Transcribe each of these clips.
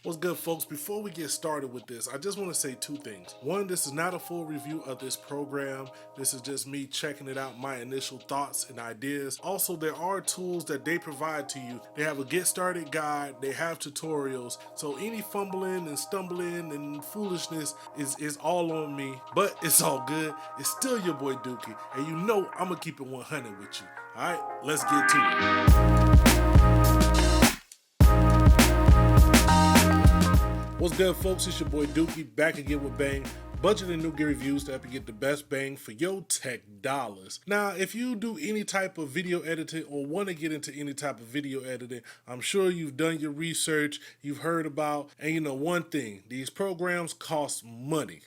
What's good, folks? Before we get started with this, I just want to say two things. One, this is not a full review of this program. This is just me checking it out, my initial thoughts and ideas. Also, there are tools that they provide to you. They have a get started guide, they have tutorials. So any fumbling and stumbling and foolishness is all on me, but it's all good. It's still your boy Dookie, and you know I'm gonna keep it 100 with you. All right, let's get to it. What's good, folks? It's your boy Dookie back again with Bang. Budget and NOOB reviews to help you get the best bang for your tech dollars. Now, if you do any type of video editing or want to get into any type of video editing, I'm sure you've done your research, you've heard about, and you know one thing, these programs cost money.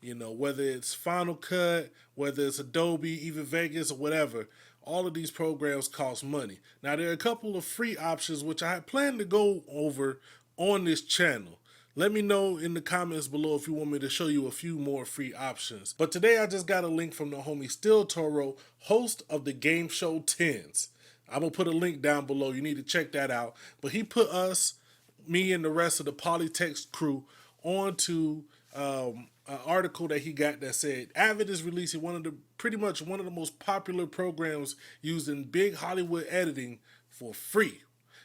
You know, whether it's Final Cut, whether it's Adobe, even Vegas or whatever, all of these programs cost money. Now, there are a couple of free options which I had planned to go over on this channel. Let me know in the comments below if you want me to show you a few more free options. But today I just got a link from the homie Still Toro, host of the game show Tens. I'm going to put a link down below. You need to check that out. But he put us, me and the rest of the Polytext crew, onto an article that he got that said Avid is releasing pretty much one of the most popular programs used in big Hollywood editing for free.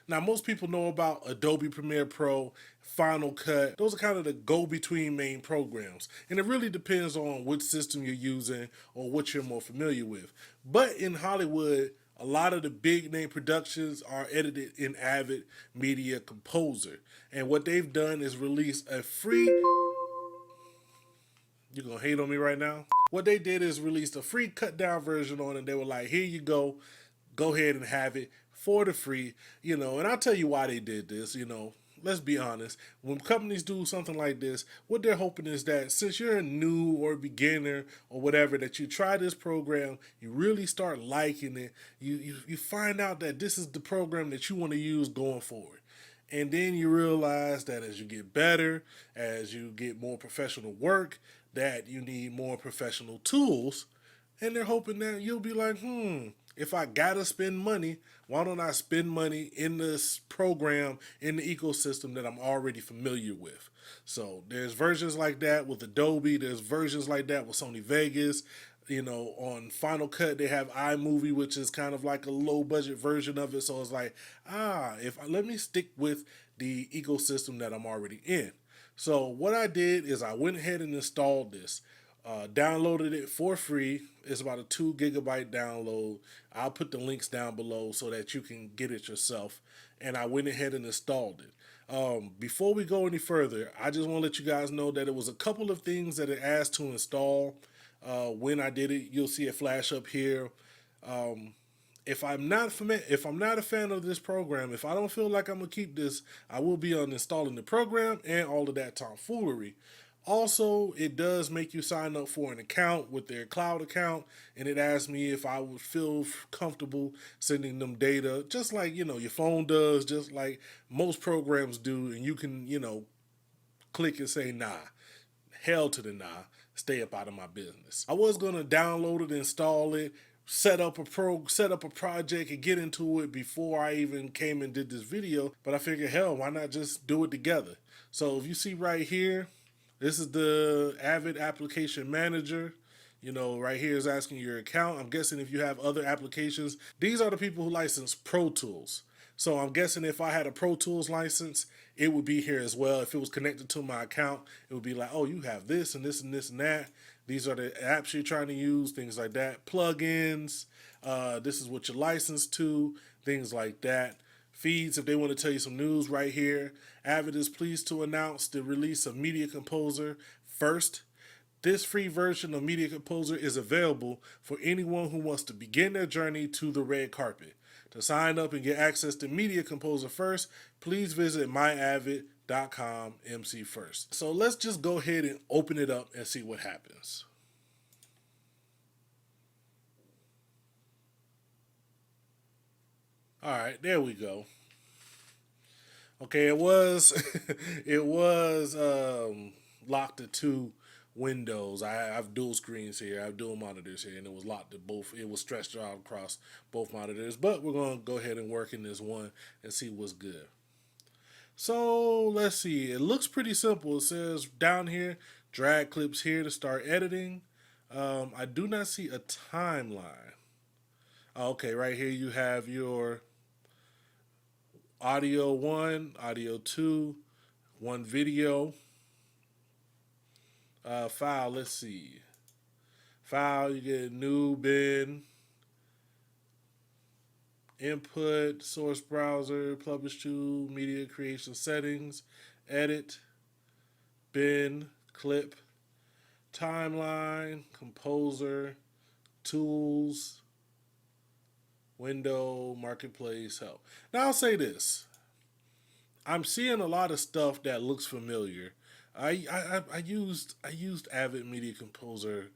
Now, most people know about Adobe Premiere Pro, Final Cut. Those are kind of the go-between main programs. And it really depends on which system you're using or what you're more familiar with. But in Hollywood, a lot of the big name productions are edited in Avid Media Composer. And what they've done is release a free... You gonna hate on me right now? What they did is release a free cut down version on it. They were like, here you go ahead and have it for the free, you know. And I'll tell you why they did this. You know, let's be honest, when companies do something like this, what they're hoping is that since you're a new or beginner or whatever, that you try this program, you really start liking it, you find out that this is the program that you want to use going forward. And then you realize that as you get better, as you get more professional work, that you need more professional tools. And they're hoping that you'll be like, if I gotta spend money, why don't I spend money in this program, in the ecosystem that I'm already familiar with? So there's versions like that with Adobe. There's versions like that with Sony Vegas. You know, on Final Cut, they have iMovie, which is kind of like a low budget version of it. So it's like, let me stick with the ecosystem that I'm already in. So what I did is I went ahead and installed this. Downloaded it for free. It's about a 2 gigabyte download. I'll put the links down below so that you can get it yourself. And I went ahead and installed it. Before we go any further, I just want to let you guys know that it was a couple of things that it asked to install. When I did it, you'll see it flash up here. If I'm not a fan of this program, if I don't feel like I'm gonna keep this, I will be uninstalling the program and all of that tomfoolery. Also, it does make you sign up for an account with their cloud account, and it asks me if I would feel comfortable sending them data, just like, you know, your phone does, just like most programs do, and you can, you know, click and say nah. Hell to the nah. Stay up out of my business. I was gonna download it, install it, set up a project and get into it before I even came and did this video, but I figured, hell, why not just do it together? So if you see right here, this is the Avid Application Manager. You know, right here is asking your account. I'm guessing if you have other applications, these are the people who license Pro Tools. So I'm guessing if I had a Pro Tools license, it would be here as well. If it was connected to my account, it would be like, oh, you have this and this and this and that. These are the apps you're trying to use, things like that. Plugins, this is what you're licensed to, things like that. Feeds, if they want to tell you some news right here. Avid is pleased to announce the release of Media Composer first. This free version of Media Composer is available for anyone who wants to begin their journey to the red carpet. To sign up and get access to Media Composer first, please visit myavid.com MC first. So let's just go ahead and open it up and see what happens. All right, there we go. Okay, it was it was locked to two windows. I have dual screens here. I have dual monitors here, and it was locked to both. It was stretched out across both monitors. But we're gonna go ahead and work in this one and see what's good. So let's see. It looks pretty simple. It says down here, drag clips here to start editing. I do not see a timeline. Okay, right here you have your audio one, audio two, one video. File, let's see. File, you get NOOB, B.A.N.G, input, source browser, publish to, media creation settings, edit, bin, clip, timeline, composer, tools, window, marketplace, help. Now I'll say this. I'm seeing a lot of stuff that looks familiar. I used Avid Media Composer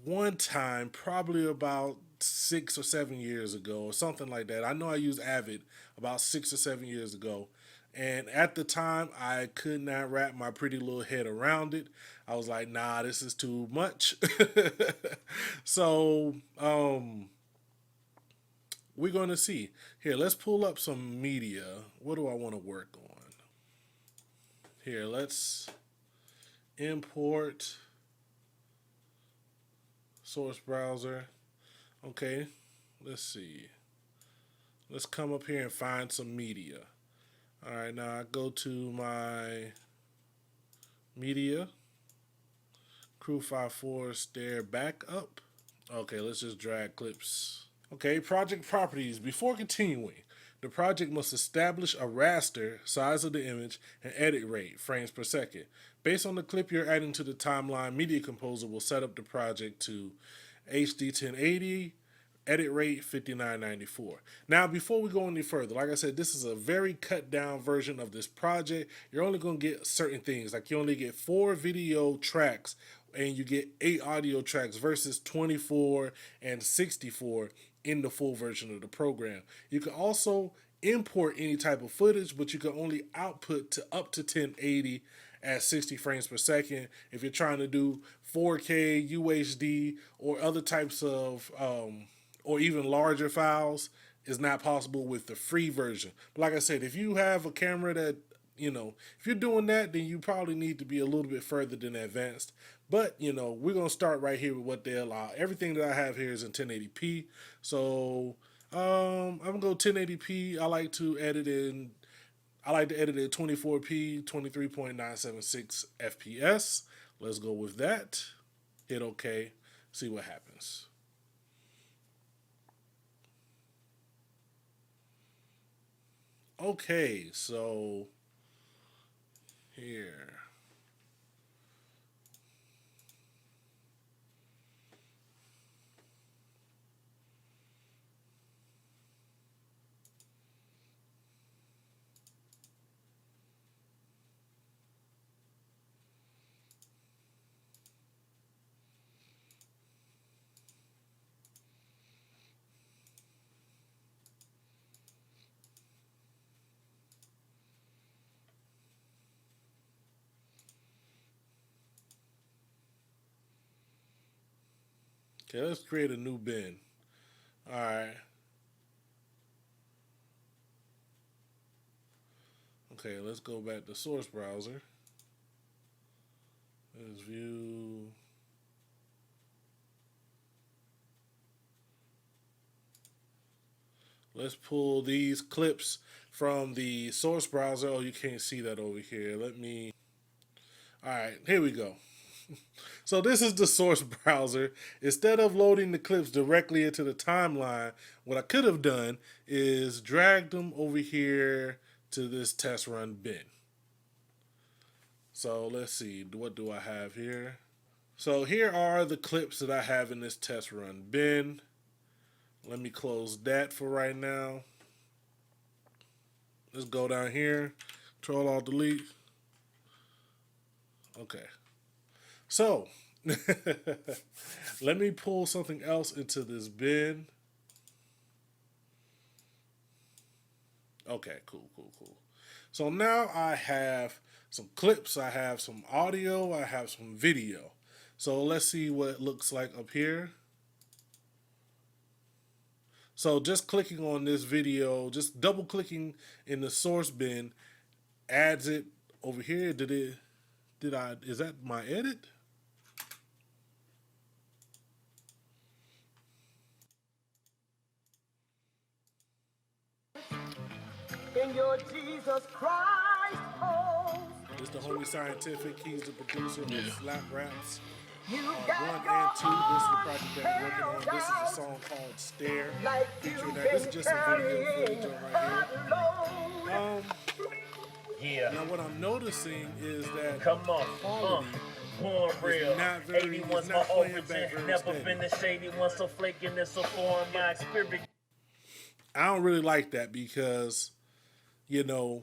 one time, probably about 6 or 7 years ago, or something like that. I know I used Avid about 6 or 7 years ago, and at the time, I could not wrap my pretty little head around it. I was like, "Nah, this is too much." So, we're gonna see. Here, let's pull up some media. What do I want to work on? Here, let's import source browser. Okay, let's see. Let's come up here and find some media. All right, now I go to my media, Crew 54 stair backup. Okay, let's just drag clips. Okay, project properties. Before continuing, the project must establish a raster, size of the image, and edit rate, frames per second. Based on the clip you're adding to the timeline, Media Composer will set up the project to HD 1080, edit rate 5994. Now, before we go any further, like I said, this is a very cut down version of this project. You're only going to get certain things, like you only get 4 video tracks and you get 8 audio tracks versus 24 and 64 in the full version of the program. You can also import any type of footage, but you can only output to up to 1080 at 60 frames per second. If you're trying to do 4K, UHD, or other types of or even larger files, is not possible with the free version. But like I said, if you have a camera that, if you're doing that, then you probably need to be a little bit further than advanced. But, we're going to start right here with what they allow. Everything that I have here is in 1080p. So I'm going to go 1080p. I like to edit at 24p, 23.976 FPS. Let's go with that. Hit OK. See what happens. Okay, so here. Okay, let's create a new bin. All right. Okay, let's go back to source browser. Let's view. Let's pull these clips from the source browser. Oh, you can't see that over here. All right, here we go. So this is the source browser. Instead of loading the clips directly into the timeline, what I could have done is dragged them over here to this test run bin. So let's see, what do I have here? So here are the clips that I have in this test run bin. Let me close that for right now. Let's go down here, Control Alt Delete. Okay. So, let me pull something else into this bin. Okay, cool. So now I have some clips, I have some audio, I have some video. So let's see what it looks like up here. So just clicking on this video, just double clicking in the source bin, adds it over here. Is that my edit? In your Jesus Christ host. This the homie Scientific. He's the producer of Slap Raps. You 1 got and 2. This is the your project that we're working on. head This is down a song called Stare. like Featuring you've that. This been is just some video footage carrying on right a here. load. Yeah. Now what I'm noticing is that Come on, quality born real. not very, 81's it's my not playing origin. back very Never steady. been the shady one, so flaking is so foreign. My experience. I don't really like that because, you know,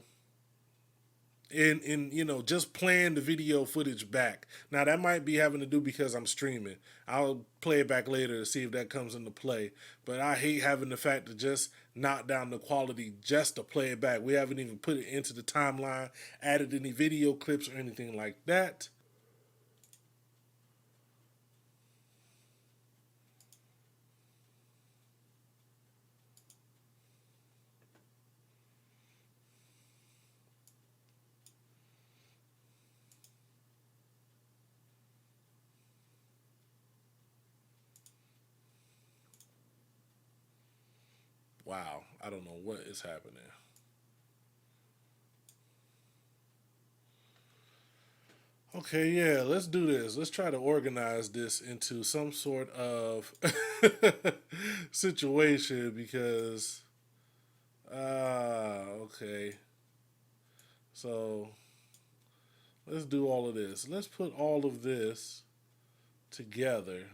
in just playing the video footage back. Now that might be having to do because I'm streaming. I'll play it back later to see if that comes into play. But I hate having the fact to just knock down the quality just to play it back. We haven't even put it into the timeline, added any video clips or anything like that. Wow, I don't know what is happening. Okay, yeah, let's do this. Let's try to organize this into some sort of situation because, okay. So let's do all of this. Let's put all of this together.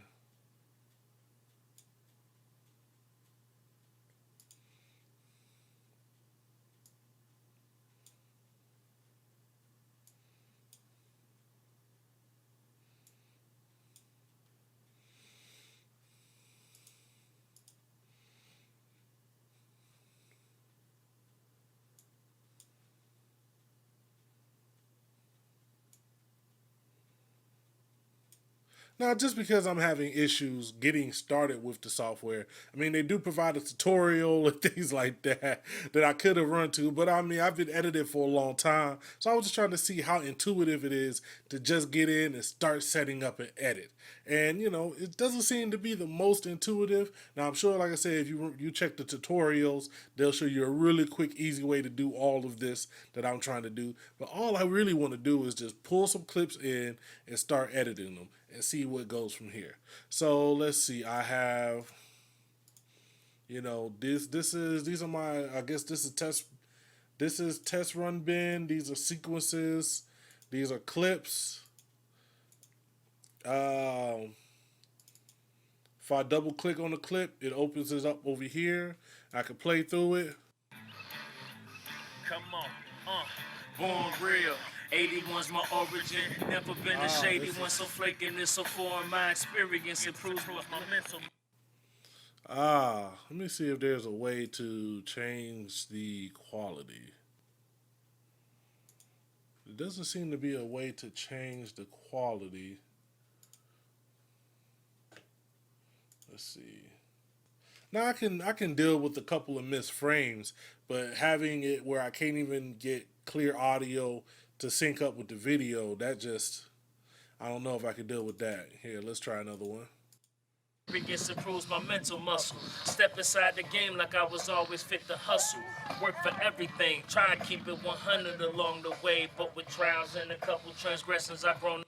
Now, just because I'm having issues getting started with the software, I mean, they do provide a tutorial and things like that that I could have run to, but I mean, I've been editing for a long time, so I was just trying to see how intuitive it is to just get in and start setting up an edit. And, it doesn't seem to be the most intuitive. Now, I'm sure, like I said, if you check the tutorials, they'll show you a really quick, easy way to do all of this that I'm trying to do. But all I really want to do is just pull some clips in and start editing them and see what goes from here. So let's see. I have, these are my, I guess this is test. This is test run bin. These are sequences. These are clips. If I double click on the clip, it opens it up over here. I can play through it. Come on, born real. 81's my origin. Never been a shady one, so flaking is so foreign. My experience improves my mental. Let me see if there's a way to change the quality. There doesn't seem to be a way to change the quality. Let's see. Now I can deal with a couple of missed frames, but having it where I can't even get clear audio to sync up with the video, I don't know if I can deal with that. Here, let's try another one. Experience improves my mental muscle. Step inside the game like I was always fit to hustle. Work for everything. Try to keep it 100 along the way, but with trials and a couple transgressions I've grown.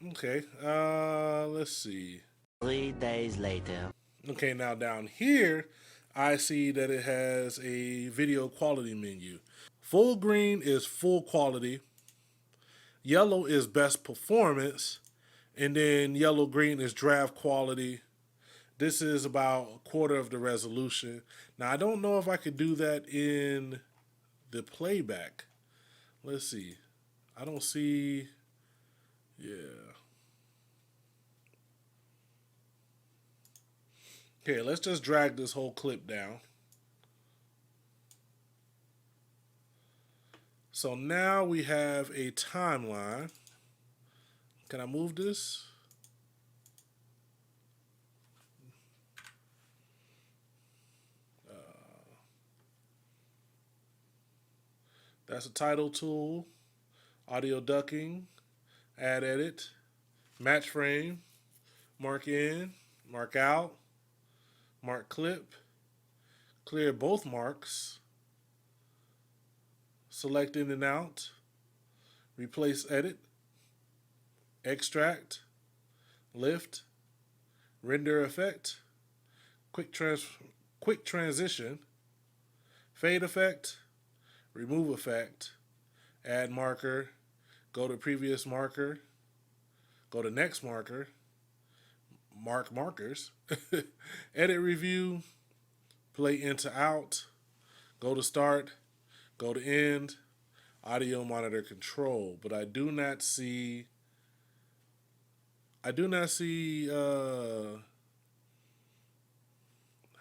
Okay, let's see. 3 days later. Okay, now down here, I see that it has a video quality menu. Full green is full quality. Yellow is best performance. And then yellow green is draft quality. This is about a quarter of the resolution. Now, I don't know if I could do that in the playback. Let's see. I don't see. Yeah. Okay, let's just drag this whole clip down. So now we have a timeline. Can I move this? That's a title tool. audio ducking, add edit, match frame, mark in, mark out, mark clip, clear both marks, select in and out, replace edit, extract, lift, render effect, quick transition, fade effect, remove effect, add marker, go to previous marker, go to next marker, mark markers, edit review, play into out, go to start, go to end, audio monitor control. But I do not see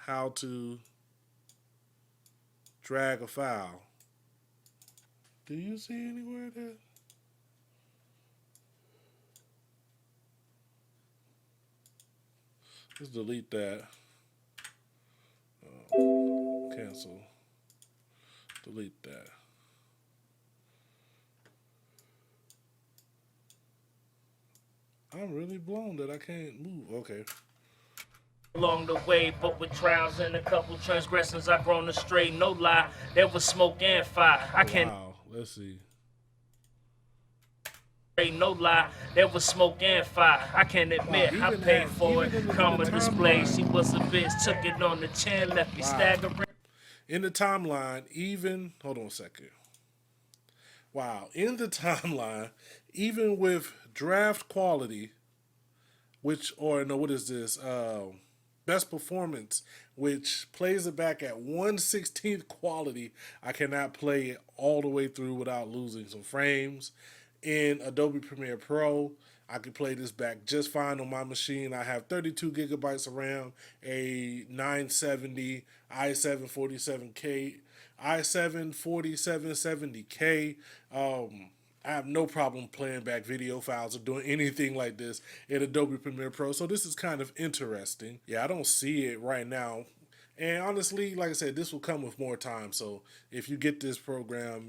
how to drag a file. Do you see anywhere that? Let's delete that. Cancel. Delete that. I'm really blown that I can't move. Okay. Along the way, but with trials and a couple transgressions, I grown astray. No lie, there was smoke and fire. I can't. Wow. Let's see. No lie, there was smoke and fire. I can't admit I paid for it. Karma display, she was a bitch, took it on the chin, left me staggering. In the timeline, even hold on a second. Wow, in the timeline, even with draft quality, which or no, what is this? Best performance, which plays it back at 1/16 quality. I cannot play it all the way through without losing some frames. In Adobe Premiere Pro, I can play this back just fine on my machine. I have 32 gigabytes of RAM, a 970 i7 47K, i7 4770K. I have no problem playing back video files or doing anything like this in Adobe Premiere Pro. So this is kind of interesting. Yeah, I don't see it right now. And honestly, like I said, this will come with more time. So if you get this program,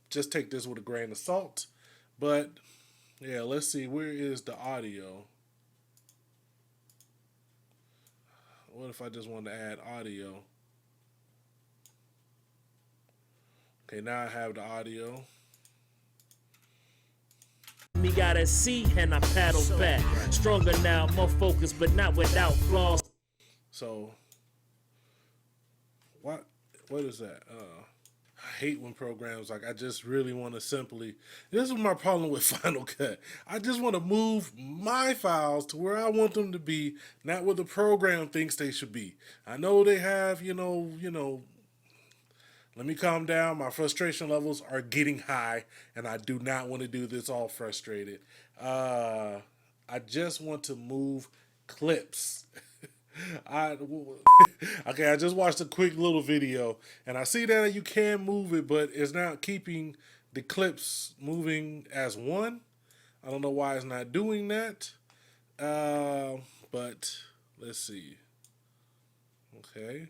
just take this with a grain of salt. But yeah, let's see. Where is the audio? What if I just want to add audio? Okay, now I have the audio. Me got a seat and I paddle back. Stronger now, more focused, but not without flaws. So, what is that? I hate when programs I just really want to simply. This is my problem with Final Cut. I just want to move my files to where I want them to be, not where the program thinks they should be. I know they have, Let me calm down. My frustration levels are getting high, and I do not want to do this all frustrated. I just want to move clips. Okay, I just watched a quick little video, and I see that you can move it, but it's not keeping the clips moving as one. I don't know why it's not doing that. But let's see. Okay.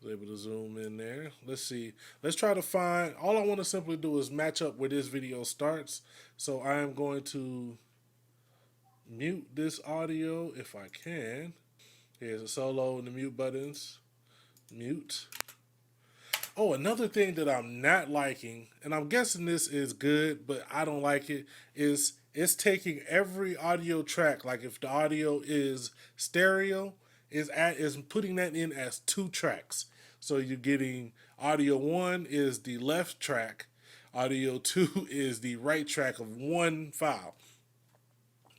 Able to zoom in there. Let's see. Let's try to find. All I want to simply do is match up where this video starts. So I am going to mute this audio if I can. Here's a solo and the mute buttons. Mute. Oh, another thing that I'm not liking, and I'm guessing this is good, but I don't like it, is it's taking every audio track. Like if the audio is stereo, is putting that in as 2 tracks. So you're getting audio 1 is the left track, audio 2 is the right track of one file.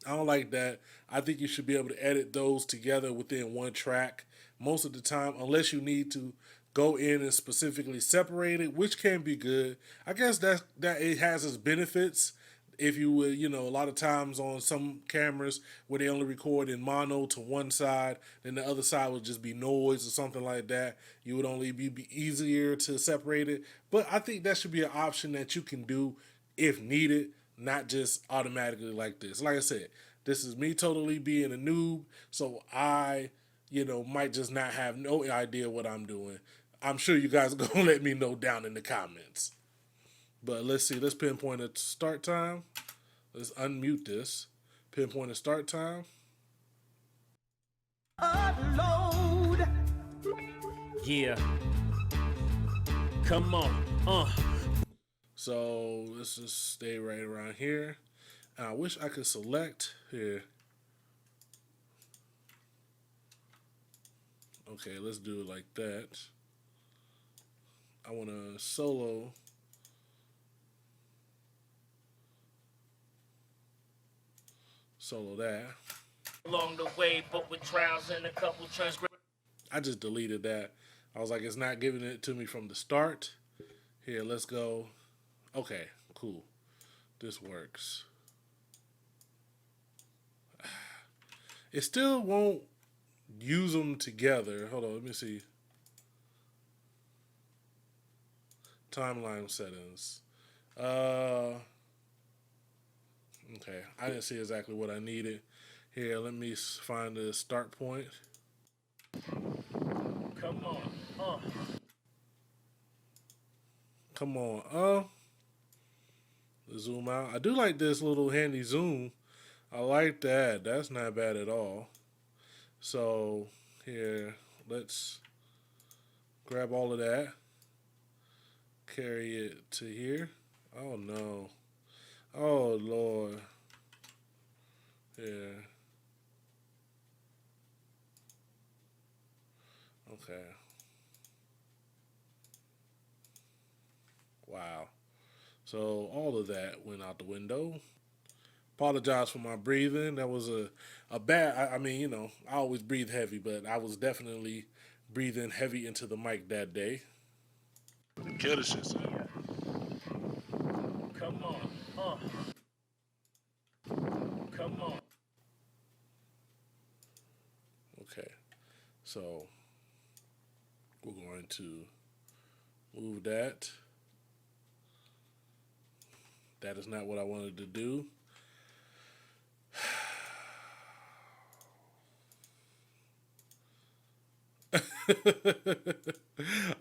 I don't like that. I think you should be able to edit those together within one track most of the time, unless you need to go in and specifically separate it, which can be good. I guess that it has its benefits. If you would, a lot of times on some cameras where they only record in mono to one side, then the other side would just be noise or something like that. You would only be easier to separate it. But I think that should be an option that you can do if needed, not just automatically like this. Like I said, this is me totally being a noob, so I, might just not have no idea what I'm doing. I'm sure you guys are going to let me know down in the comments. But let's see. Let's pinpoint a start time. Let's unmute this. Pinpoint a start time. Upload. Yeah. Come on. So let's just stay right around here. And I wish I could select here. Okay, let's do it like that. I want to solo that. Along the way, but with trials and a couple transgressions. I just deleted that. I was like, it's not giving it to me from the start. Here, let's go. Okay, cool. This works. It still won't use them together. Hold on, let me see. Timeline settings. Okay, I didn't see exactly what I needed. Here, let me find the start point. Come on. Come on, zoom out. I do like this little handy zoom. I like that. That's not bad at all. So here, let's grab all of that. Carry it to here. Oh no. Oh Lord. Yeah. Okay. Wow. So all of that went out the window. Apologize for my breathing. That was a bad, I mean, you know, I always breathe heavy, but I was definitely breathing heavy into the mic that day. Kill the shit, son. Come on. Come on. Okay. So we're going to move that. That is not what I wanted to do.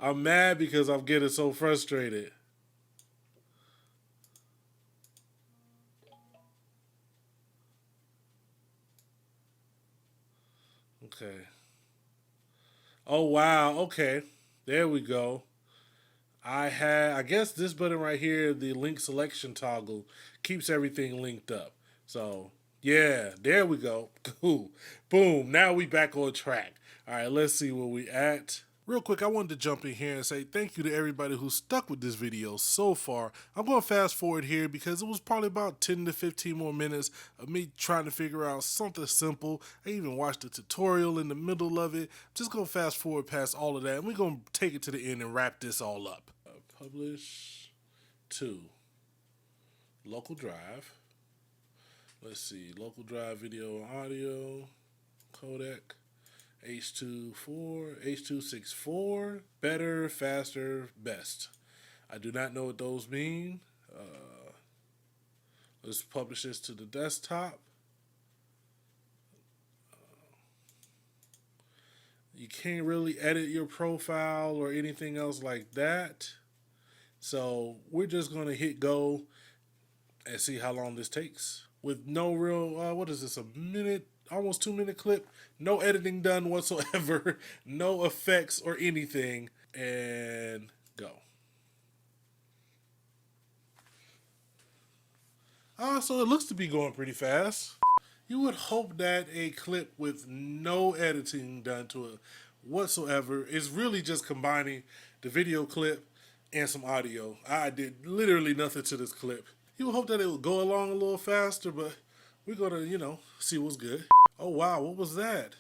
I'm mad because I'm getting so frustrated. Okay. Oh, wow. Okay. There we go. I guess this button right here, the link selection toggle, keeps everything linked up. So, yeah, there we go. Cool. Boom. Now we back on track. All right, let's see where we at. Real quick, I wanted to jump in here and say thank you to everybody who stuck with this video so far. I'm going to fast forward here because it was probably about 10 to 15 more minutes of me trying to figure out something simple. I even watched a tutorial in the middle of it. Just going to fast forward past all of that, and we're going to take it to the end and wrap this all up. Publish to local drive. Let's see, local drive video audio, codec. H.264, better, faster, best. I do not know what those mean. Let's publish this to the desktop. You can't really edit your profile or anything else like that. So we're just going to hit go and see how long this takes. With no real, what is this, a minute? Almost 2-minute clip, no editing done whatsoever, no effects or anything, and go. So it looks to be going pretty fast. You would hope that a clip with no editing done to it whatsoever is really just combining the video clip and some audio. I did literally nothing to this clip. You would hope that it would go along a little faster, but we're gonna, you know, see what's good. Oh wow, what was that?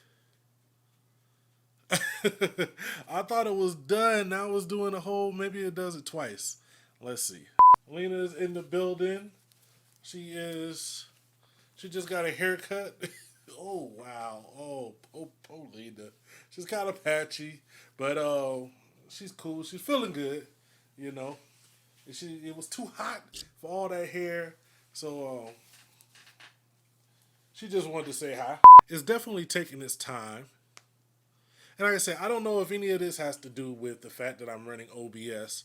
I thought it was done. Now it's doing a whole, maybe it does it twice. Let's see. Lena's in the building. She just got a haircut. Oh wow. Oh, poor Lena. She's kind of patchy, but she's cool. She's feeling good, you know. It was too hot for all that hair, so she just wanted to say hi. It's definitely taking its time. And like I said, I don't know if any of this has to do with the fact that I'm running OBS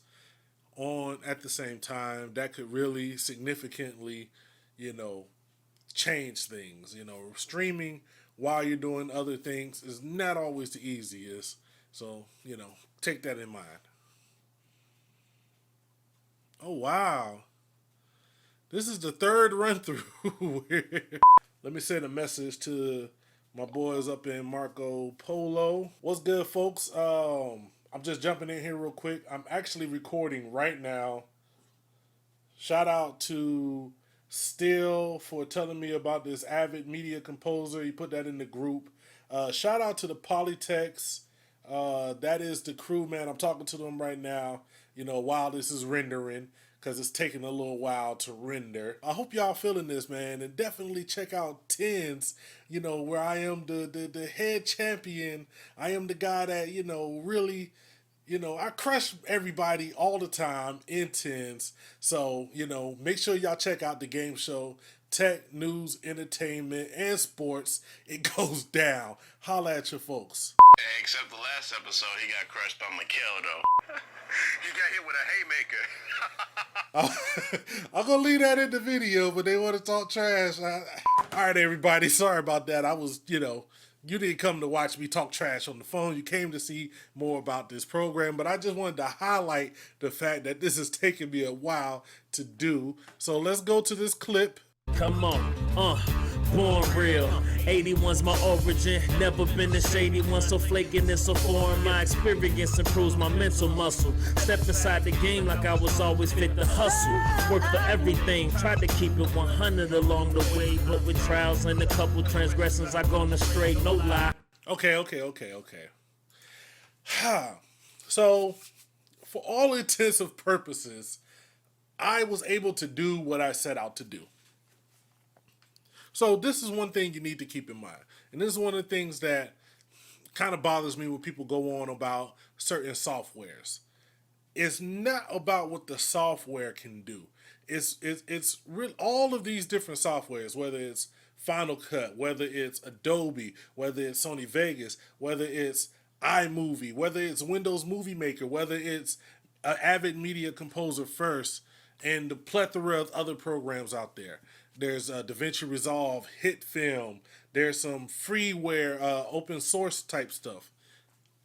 on at the same time, that could really significantly, you know, change things. You know, streaming while you're doing other things is not always the easiest. So, you know, take that in mind. Oh, wow. This is the third run through. Let me send a message to my boys up in Marco Polo. What's good, folks? I'm just jumping in here real quick. I'm actually recording right now. Shout out to Still for telling me about this Avid media composer. He put that in the group. Shout out to the Polytex. That is the crew, man. I'm talking to them right now, you know, while this is rendering, because it's taking a little while to render. I hope y'all feeling this, man, and definitely check out Tens, you know, where I am the head champion. I am the guy that, you know, really, you know, I crush everybody all the time in Tens. So, you know, make sure y'all check out the game show. Tech, news, entertainment, and sports. It goes down. Holla at your folks. Except the last episode, he got crushed by Mikhail, though. He got hit with a haymaker. I'm going to leave that in the video, but they want to talk trash. All right, everybody. Sorry about that. I was, you know, you didn't come to watch me talk trash on the phone. You came to see more about this program, but I just wanted to highlight the fact that this is taking me a while to do. So let's go to this clip. Come on, born real. 81's my origin. Never been a shady one, so flaking and so foreign. My experience improves my mental muscle. Step inside the game like I was always fit to hustle. Work for everything, tried to keep it 100 along the way. But with trials and a couple transgressions, I gone astray, no lie. Okay. So, for all intents and purposes, I was able to do what I set out to do. So this is one thing you need to keep in mind. And this is one of the things that kind of bothers me when people go on about certain softwares. It's not about what the software can do. It's real, all of these different softwares, whether it's Final Cut, whether it's Adobe, whether it's Sony Vegas, whether it's iMovie, whether it's Windows Movie Maker, whether it's Avid Media Composer First, and the plethora of other programs out there. There's DaVinci Resolve, Hit Film. There's some freeware, open source type stuff.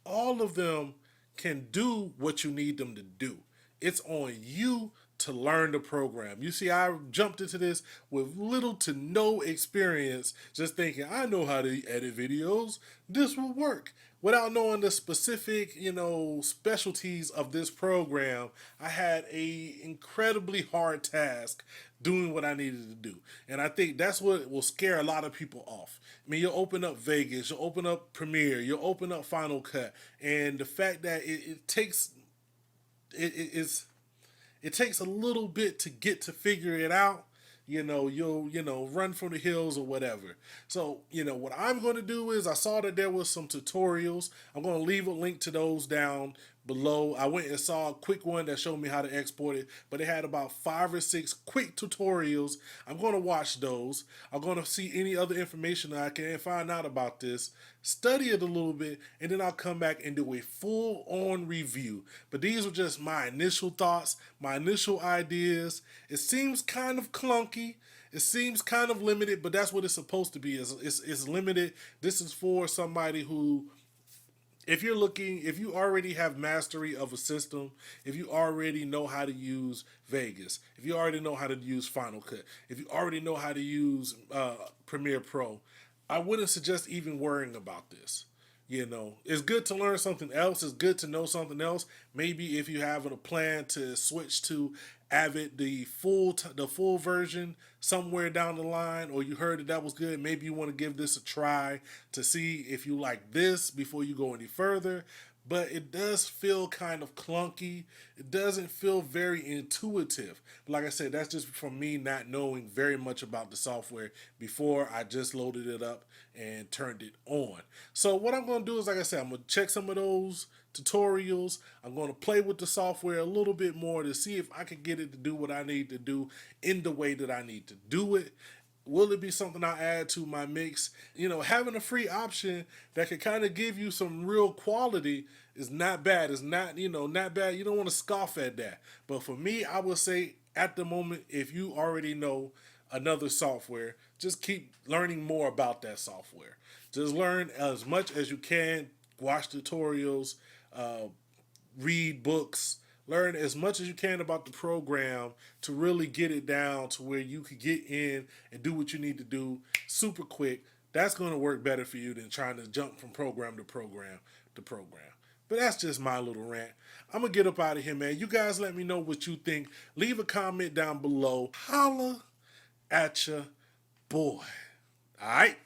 All of them can do what you need them to do. It's on you to learn the program. You see, I jumped into this with little to no experience, just thinking, I know how to edit videos. This will work. Without knowing the specific, you know, specialties of this program, I had a incredibly hard task doing what I needed to do. And I think that's what will scare a lot of people off. I mean, you'll open up Vegas, you'll open up Premiere, you'll open up Final Cut, and the fact that it takes a little bit to get to figure it out. You know, you'll, you know, run from the hills or whatever. So, you know, what I'm going to do is I saw that there was some tutorials. I'm going to leave a link to those down below. I went and saw a quick one that showed me how to export it, but it had about 5 or 6 quick tutorials. I'm going to watch those. I'm going to see any other information that I can find out about this, study it a little bit, and then I'll come back and do a full-on review. But these were just my initial thoughts, my initial ideas. It seems kind of clunky. It seems kind of limited, but that's what it's supposed to be. It's limited. This is for somebody who, if you already have mastery of a system, if you already know how to use Vegas, if you already know how to use Final Cut, if you already know how to use Premiere Pro, I wouldn't suggest even worrying about this. You know, it's good to learn something else. It's good to know something else. Maybe if you have a plan to switch to Avid, the full version somewhere down the line, or you heard that was good, maybe you want to give this a try to see if you like this before you go any further. But it does feel kind of clunky. It doesn't feel very intuitive. But like I said, that's just from me not knowing very much about the software before I just loaded it up and turned it on. So what I'm going to do is, like I said, I'm going to check some of those tutorials. I'm going to play with the software a little bit more to see if I can get it to do what I need to do in the way that I need to do it. Will it be something I add to my mix? You know, having a free option that can kind of give you some real quality is not bad. It's not, not bad. You don't want to scoff at that. But for me, I would say at the moment, if you already know another software, just keep learning more about that software. Just learn as much as you can, watch tutorials, read books, learn as much as you can about the program to really get it down to where you could get in and do what you need to do super quick. That's going to work better for you than trying to jump from program to program to program. But that's just my little rant. I'm going to get up out of here, man. You guys let me know what you think. Leave a comment down below. Holla at ya, boy. All right?